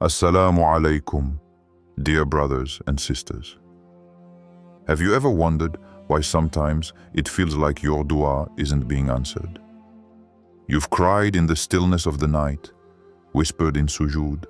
Assalamu alaikum, dear brothers and sisters. Have you ever wondered why sometimes it feels like your dua isn't being answered? You've cried in the stillness of the night, whispered in sujood,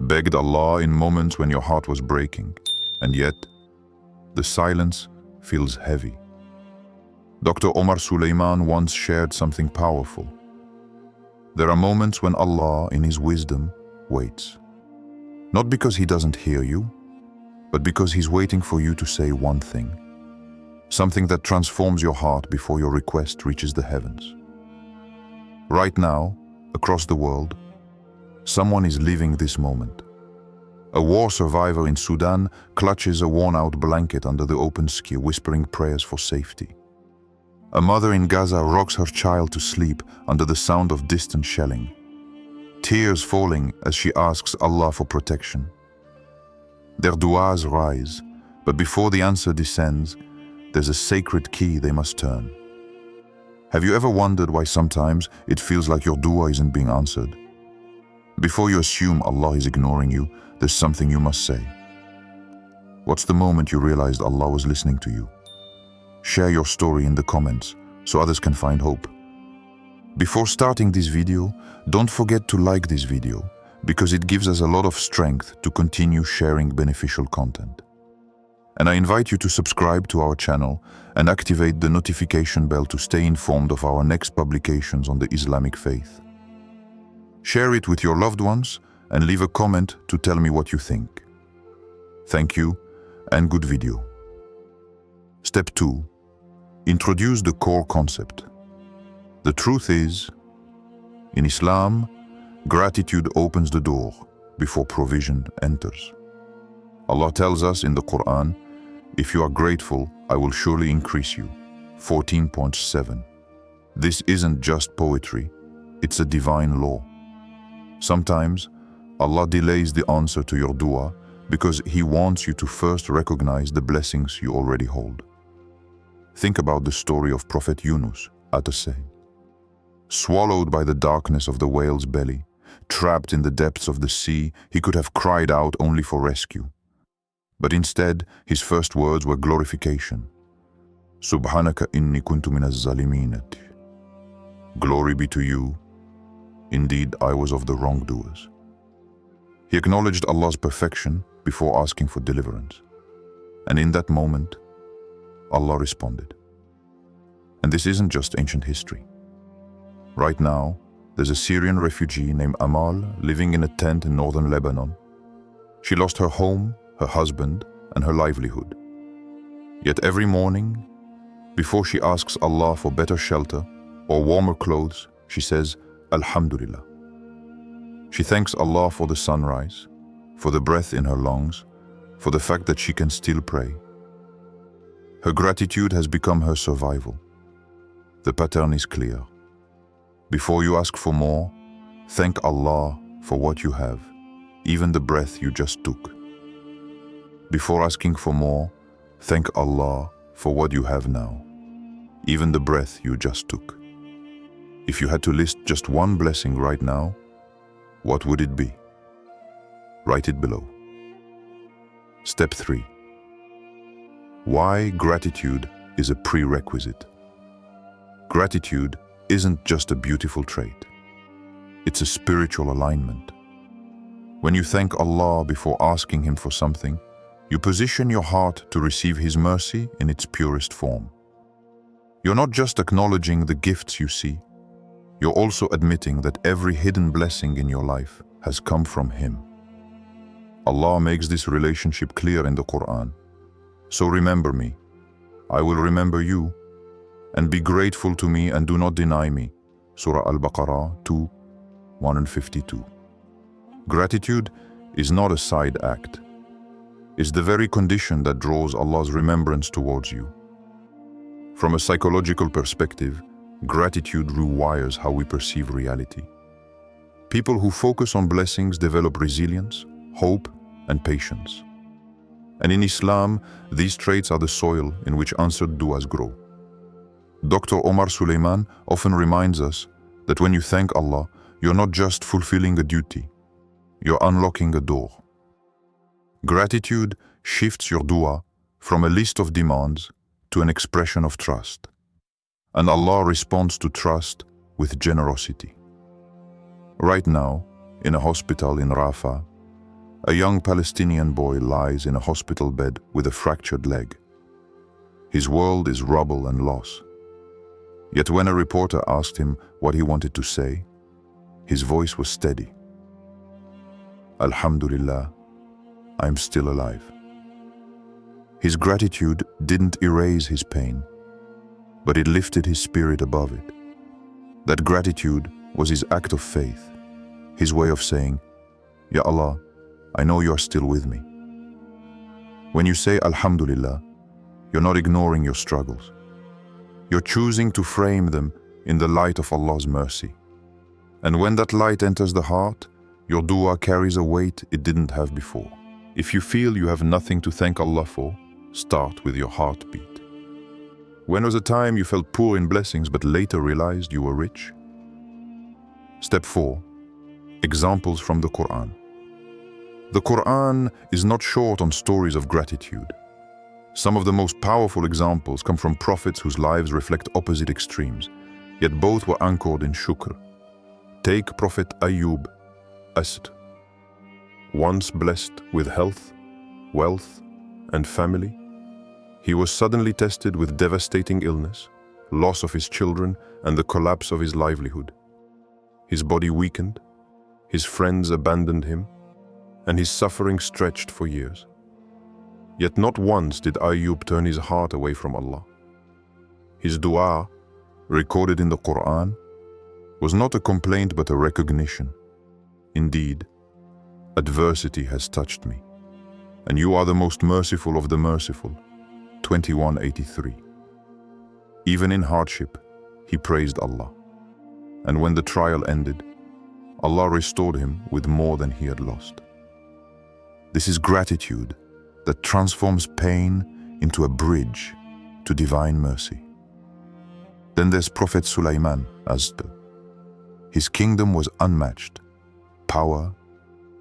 begged Allah in moments when your heart was breaking, and yet the silence feels heavy. Dr. Omar Suleiman once shared something powerful. There are moments when Allah, in His wisdom, waits. Not because He doesn't hear you, but because He's waiting for you to say one thing. Something that transforms your heart before your request reaches the heavens. Right now, across the world, someone is living this moment. A war survivor in Sudan clutches a worn-out blanket under the open sky, whispering prayers for safety. A mother in Gaza rocks her child to sleep under the sound of distant shelling, tears falling as she asks Allah for protection. Their du'as rise, but before the answer descends, there's a sacred key they must turn. Have you ever wondered why sometimes it feels like your dua isn't being answered? Before you assume Allah is ignoring you, there's something you must say. What's the moment you realized Allah was listening to you? Share your story in the comments so others can find hope. Before starting this video, don't forget to like this video because it gives us a lot of strength to continue sharing beneficial content. And I invite you to subscribe to our channel and activate the notification bell to stay informed of our next publications on the Islamic faith. Share it with your loved ones and leave a comment to tell me what you think. Thank you and good video. Step 2. Introduce the core concept. The truth is, in Islam, gratitude opens the door before provision enters. Allah tells us in the Qur'an, "If you are grateful, I will surely increase you." 14.7. This isn't just poetry, it's a divine law. Sometimes, Allah delays the answer to your dua because He wants you to first recognize the blessings you already hold. Think about the story of Prophet Yunus at a sea. Swallowed by the darkness of the whale's belly, trapped in the depths of the sea, he could have cried out only for rescue. But instead, his first words were glorification. Subhanaka inni kuntu minaz zalimin. Glory be to you. Indeed, I was of the wrongdoers. He acknowledged Allah's perfection before asking for deliverance. And in that moment, Allah responded. And this isn't just ancient history. Right now, there's a Syrian refugee named Amal living in a tent in northern Lebanon. She lost her home, her husband, and her livelihood. Yet every morning, before she asks Allah for better shelter or warmer clothes, she says, Alhamdulillah. She thanks Allah for the sunrise, for the breath in her lungs, for the fact that she can still pray. Her gratitude has become her survival. The pattern is clear. Before you ask for more, thank Allah for what you have, even the breath you just took. Before asking for more, thank Allah for what you have now, even the breath you just took. If you had to list just one blessing right now, what would it be? Write it below. Step 3. Why gratitude is a prerequisite. Gratitude isn't just a beautiful trait. It's a spiritual alignment. When you thank Allah before asking Him for something, you position your heart to receive His mercy in its purest form. You're not just acknowledging the gifts you see, you're also admitting that every hidden blessing in your life has come from Him. Allah makes this relationship clear in the Qur'an. So remember me, I will remember you, and be grateful to me and do not deny me. Surah Al-Baqarah 2:152. Gratitude is not a side act. It's the very condition that draws Allah's remembrance towards you. From a psychological perspective, gratitude rewires how we perceive reality. People who focus on blessings develop resilience, hope, and patience. And in Islam, these traits are the soil in which answered du'as grow. Dr. Omar Suleiman often reminds us that when you thank Allah, you're not just fulfilling a duty. you're unlocking a door. Gratitude shifts your dua from a list of demands to an expression of trust. And Allah responds to trust with generosity. Right now, in a hospital in Rafah, a young Palestinian boy lies in a hospital bed with a fractured leg. His world is rubble and loss. Yet when a reporter asked him what he wanted to say, his voice was steady. Alhamdulillah, I'm still alive. His gratitude didn't erase his pain, but it lifted his spirit above it. That gratitude was his act of faith, his way of saying, Ya Allah, I know you're still with me. When you say Alhamdulillah, you're not ignoring your struggles. You're choosing to frame them in the light of Allah's mercy. And when that light enters the heart, your dua carries a weight it didn't have before. If you feel you have nothing to thank Allah for, start with your heartbeat. When was a time you felt poor in blessings but later realized you were rich? Step 4. Examples from the Qur'an. The Qur'an is not short on stories of gratitude. Some of the most powerful examples come from prophets whose lives reflect opposite extremes, yet both were anchored in shukr. Take Prophet Ayyub Asd. Once blessed with health, wealth, and family, he was suddenly tested with devastating illness, loss of his children, and the collapse of his livelihood. His body weakened, his friends abandoned him, and his suffering stretched for years. Yet not once did Ayyub turn his heart away from Allah. His dua, recorded in the Qur'an, was not a complaint but a recognition. Indeed, adversity has touched me, and you are the most merciful of the merciful. 21:83. Even in hardship, he praised Allah. And when the trial ended, Allah restored him with more than he had lost. This is gratitude that transforms pain into a bridge to divine mercy. Then there's Prophet Suleiman Asd. His kingdom was unmatched. Power,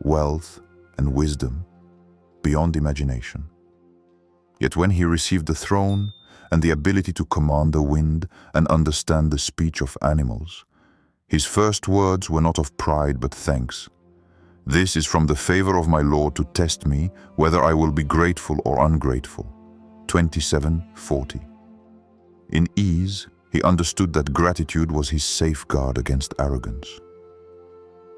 wealth, and wisdom beyond imagination. Yet when he received the throne and the ability to command the wind and understand the speech of animals, his first words were not of pride but thanks. This is from the favor of my Lord to test me whether I will be grateful or ungrateful. 27:40. In ease, he understood that gratitude was his safeguard against arrogance.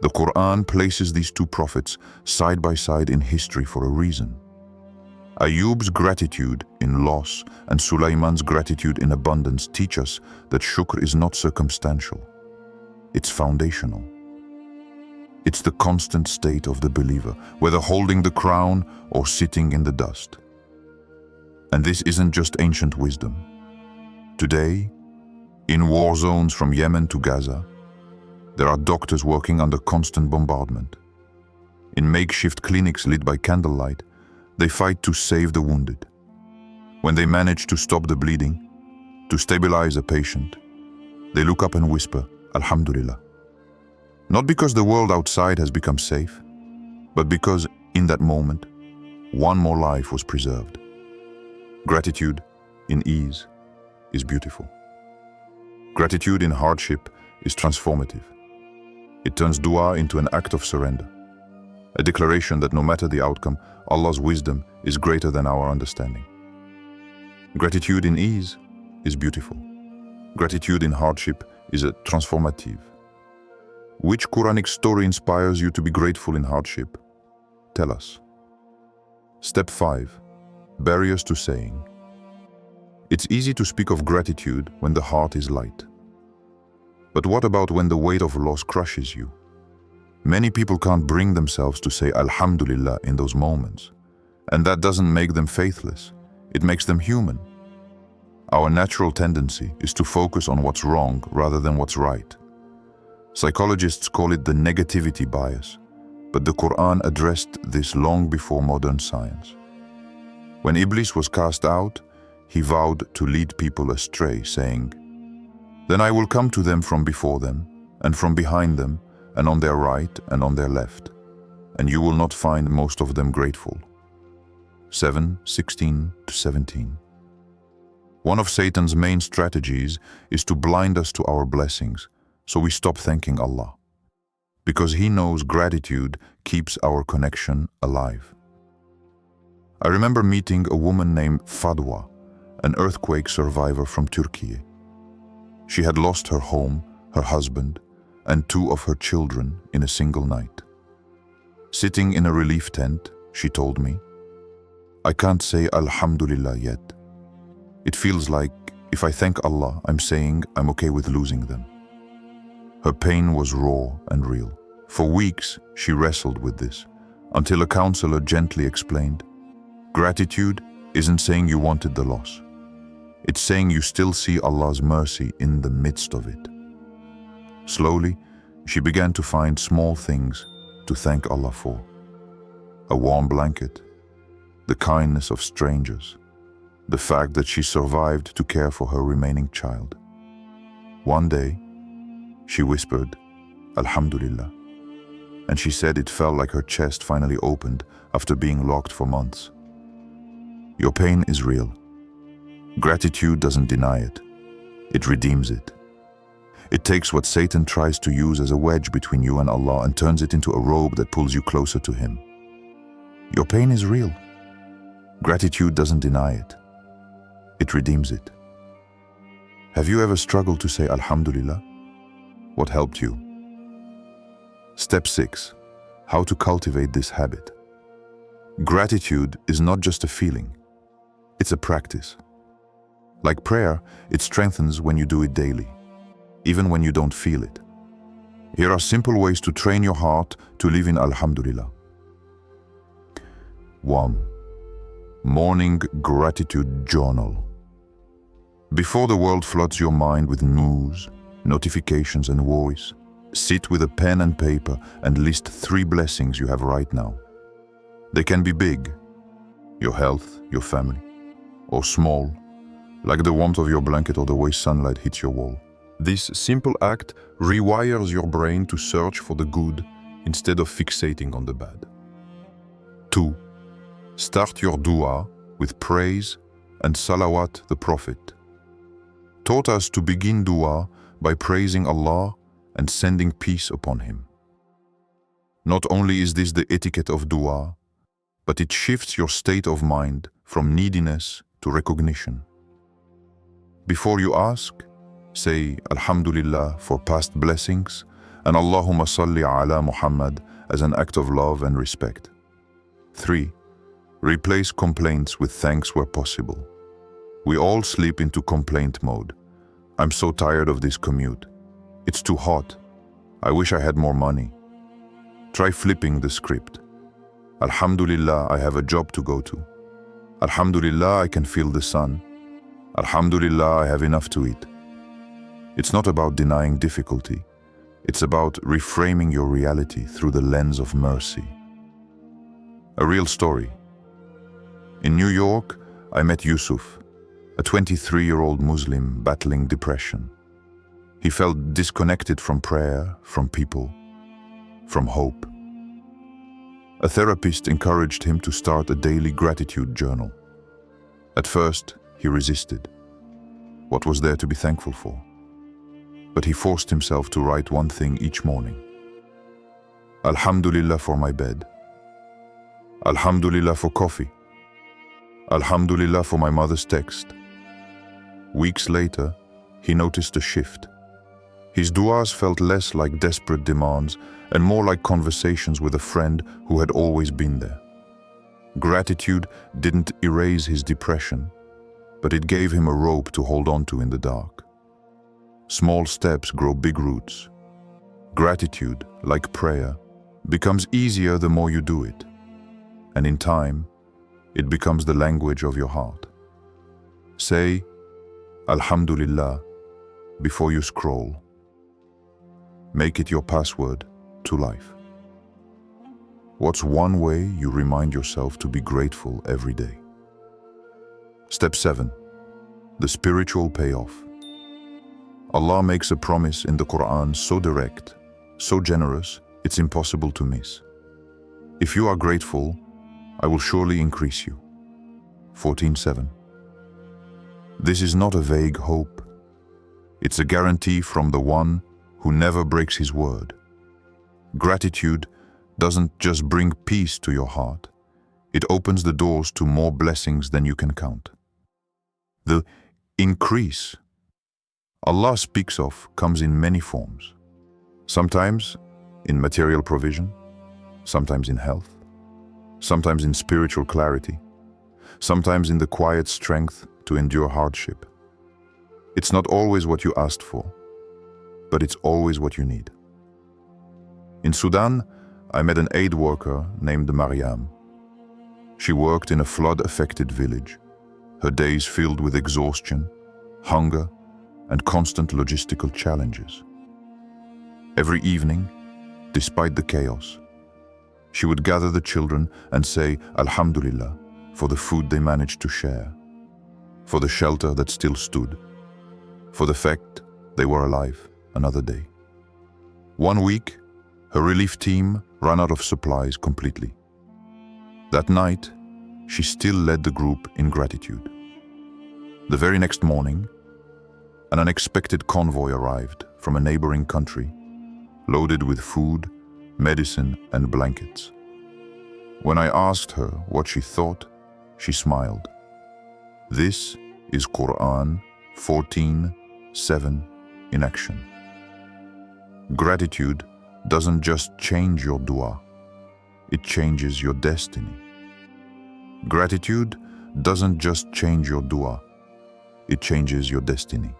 The Qur'an places these two prophets side by side in history for a reason. Ayyub's gratitude in loss and Suleiman's gratitude in abundance teach us that shukr is not circumstantial. It's foundational. It's the constant state of the believer, whether holding the crown or sitting in the dust. And this isn't just ancient wisdom. Today, in war zones from Yemen to Gaza, there are doctors working under constant bombardment. In makeshift clinics lit by candlelight, they fight to save the wounded. When they manage to stop the bleeding, to stabilize a patient, they look up and whisper, Alhamdulillah. Not because the world outside has become safe, but because in that moment, one more life was preserved. Gratitude in ease is beautiful. Gratitude in hardship is transformative. It turns dua into an act of surrender, a declaration that no matter the outcome, Allah's wisdom is greater than our understanding. Gratitude in ease is beautiful. Gratitude in hardship is transformative. Which Quranic story inspires you to be grateful in hardship? Tell us. Step 5. Barriers to saying. It's easy to speak of gratitude when the heart is light. But what about when the weight of loss crushes you? Many people can't bring themselves to say Alhamdulillah in those moments. And that doesn't make them faithless. It makes them human. Our natural tendency is to focus on what's wrong rather than what's right. Psychologists call it the negativity bias, but the Quran addressed this long before modern science. When Iblis was cast out, he vowed to lead people astray, saying, "Then I will come to them from before them, and from behind them, and on their right and on their left." and you will not find most of them grateful. 7:16-17. One of Satan's main strategies is to blind us to our blessings, so we stop thanking Allah. Because he knows gratitude keeps our connection alive. I remember meeting a woman named Fadwa, an earthquake survivor from Turkey. She had lost her home, her husband, and 2 of her children in a single night. Sitting in a relief tent, she told me, "I can't say Alhamdulillah yet. It feels like if I thank Allah, I'm saying I'm okay with losing them." Her pain was raw and real. For weeks, she wrestled with this, until a counselor gently explained, gratitude isn't saying you wanted the loss. It's saying you still see Allah's mercy in the midst of it. Slowly, she began to find small things to thank Allah for. A warm blanket, the kindness of strangers, the fact that she survived to care for her remaining child. One day, she whispered, "Alhamdulillah," and she said it felt like her chest finally opened after being locked for months. Your pain is real. Gratitude doesn't deny it. It redeems it. It takes what Satan tries to use as a wedge between you and Allah and turns it into a robe that pulls you closer to Him. Your pain is real. Gratitude doesn't deny it. It redeems it. Have you ever struggled to say Alhamdulillah? What helped you? Step 6. How to cultivate this habit. Gratitude is not just a feeling. It's a practice. Like prayer, it strengthens when you do it daily, even when you don't feel it. Here are simple ways to train your heart to live in Alhamdulillah. 1. Morning Gratitude Journal. Before the world floods your mind with news, notifications and worries, sit with a pen and paper and list 3 blessings you have right now. They can be big, your health, your family, or small, like the warmth of your blanket or the way sunlight hits your wall. This simple act rewires your brain to search for the good instead of fixating on the bad. 2. Start your du'a with praise and salawat the Prophet. Taught us to begin du'a by praising Allah and sending peace upon Him. Not only is this the etiquette of du'a, but it shifts your state of mind from neediness to recognition. Before you ask, say Alhamdulillah for past blessings and Allahumma salli ala Muhammad as an act of love and respect. 3. Replace complaints with thanks where possible. We all slip into complaint mode. I'm so tired of this commute. It's too hot. I wish I had more money. Try flipping the script. Alhamdulillah, I have a job to go to. Alhamdulillah, I can feel the sun. Alhamdulillah, I have enough to eat. It's not about denying difficulty. It's about reframing your reality through the lens of mercy. A real story. In New York, I met Yusuf, a 23-year-old Muslim battling depression. He felt disconnected from prayer, from people, from hope. A therapist encouraged him to start a daily gratitude journal. At first, he resisted. What was there to be thankful for? But he forced himself to write one thing each morning. Alhamdulillah for my bed. Alhamdulillah for coffee. Alhamdulillah for my mother's text. Weeks later, he noticed a shift. His du'as felt less like desperate demands and more like conversations with a friend who had always been there. Gratitude didn't erase his depression, but it gave him a rope to hold on to in the dark. Small steps grow big roots. Gratitude, like prayer, becomes easier the more you do it. And in time, it becomes the language of your heart. Say, Alhamdulillah, before you scroll. Make it your password to life. What's one way you remind yourself to be grateful every day? Step 7. The spiritual payoff. Allah makes a promise in the Qur'an so direct, so generous, it's impossible to miss. If you are grateful, I will surely increase you. 14:7. This is not a vague hope. It's a guarantee from the one who never breaks his word. Gratitude doesn't just bring peace to your heart. It opens the doors to more blessings than you can count. The increase Allah speaks of comes in many forms. Sometimes in material provision, sometimes in health, sometimes in spiritual clarity, sometimes in the quiet strength to endure hardship. It's not always what you asked for, but it's always what you need. In Sudan, I met an aid worker named Mariam. She worked in a flood-affected village, her days filled with exhaustion, hunger, and constant logistical challenges. Every evening, despite the chaos, she would gather the children and say Alhamdulillah for the food they managed to share, for the shelter that still stood, for the fact they were alive another day. One week, her relief team ran out of supplies completely. That night, she still led the group in gratitude. The very next morning, an unexpected convoy arrived from a neighboring country, loaded with food, medicine, and blankets. When I asked her what she thought, she smiled. This is Qur'an 14:7 in action. Gratitude doesn't just change your du'a, it changes your destiny. Gratitude doesn't just change your du'a, it changes your destiny.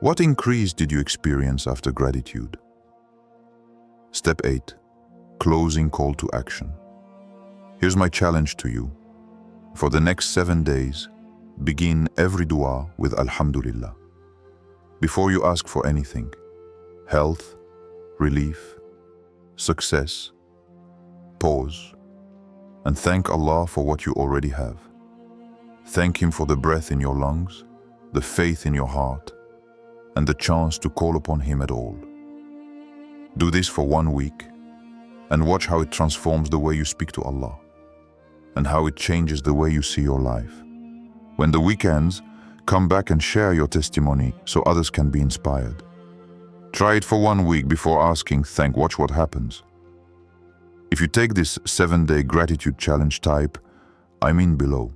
What increase did you experience after gratitude? Step 8. Closing call to action. Here's my challenge to you. For the next 7 days, begin every dua with Alhamdulillah. Before you ask for anything, health, relief, success, pause, and thank Allah for what you already have. Thank Him for the breath in your lungs, the faith in your heart, and the chance to call upon Him at all. Do this for 1 week, and watch how it transforms the way you speak to Allah, and how it changes the way you see your life. When the week ends, come back and share your testimony so others can be inspired. Try it for 1 week before asking, watch what happens. If you take this 7-day gratitude challenge, type, I'm in below.